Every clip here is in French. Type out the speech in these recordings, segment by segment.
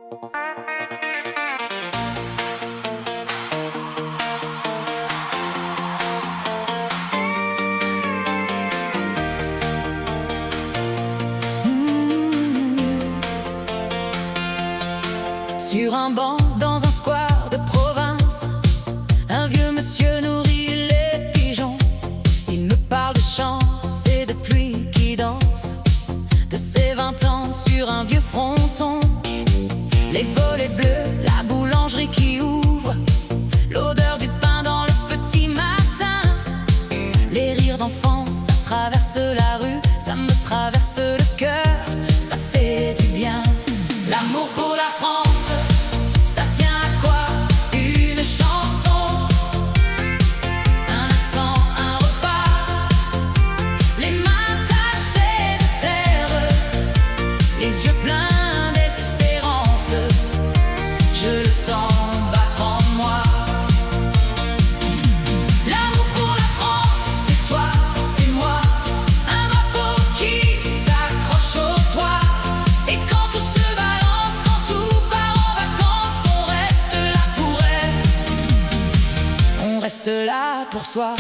Sur un banc, dans un square de province, un vieux monsieur nourrit les pigeons. Il me parle de chance et de pluie qui danse, de ses 20 ans sur un vieux fronton. Les volets bleus, la boulangerie qui ouvre, l'odeur du pain dans le petit matin. Les rires d'enfants, ça traverse la rue, ça me traverse le cœur, ça fait du bien. L'amour pour la France, ça tient à quoi? Une chanson, un accent, un repas, les mains tachées de terre, les yeux pleins d'espérance. Je le sens battre en moi. L'amour pour la France, c'est toi, c'est moi, un drapeau qui s'accroche au toit. Et quand tout se balance, quand tout part en vacances, on reste là pour elle, on reste là pour soi.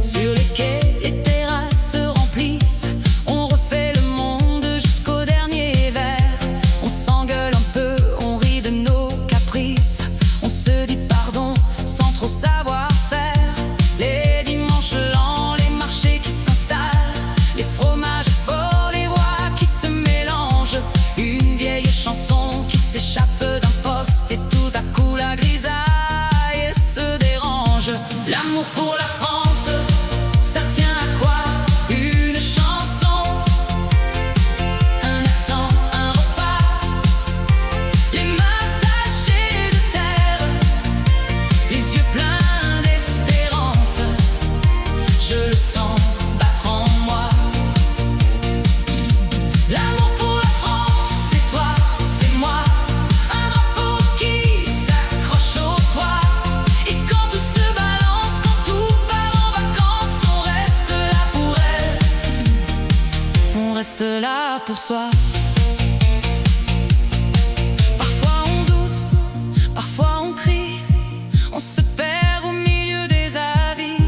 Sur les quais, les terrasses se remplissent, on refait le monde jusqu'au dernier verre. On s'engueule un peu, on rit de nos caprices, on se dit pardon sans trop savoir faire. Les dimanches lents, les marchés qui s'installent, les fromages forts, les voix qui se mélangent. Une vieille chanson qui s'échappe d'un poste et tout à coup la grisaille se dérange. L'amour pour la France, ça tient à quoi? Une chanson, un accent, un repas, les mains tachées de terre, les yeux pleins d'espérance. Je le sens battre en moi. L'amour pour la France, c'est toi, c'est moi, un drapeau qui s'accroche au toit. Et quand tout se balance, quand tout part en vacances, on reste là pour elle, on reste là pour soi. Parfois on doute, parfois on crie, on se perd au milieu des avis.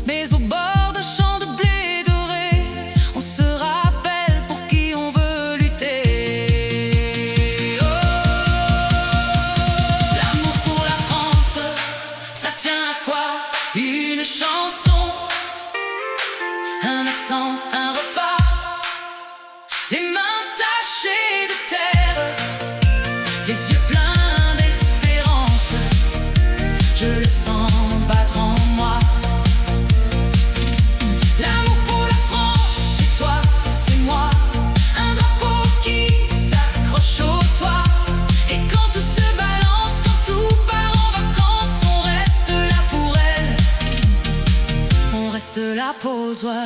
Mais au bord d'un champ de blé doré, on se rappelle pour qui on veut lutter. Oh, l'amour pour la France, ça tient à quoi? Une chanson, un accent, un repas, les mains tachées de terre, les yeux pleins d'espérance. Je le sens battre en moi. L'amour pour la France, c'est toi, c'est moi, un drapeau qui s'accroche au toit. Et quand tout se balance, quand tout part en vacances, on reste là pour elle, on reste là pour soi.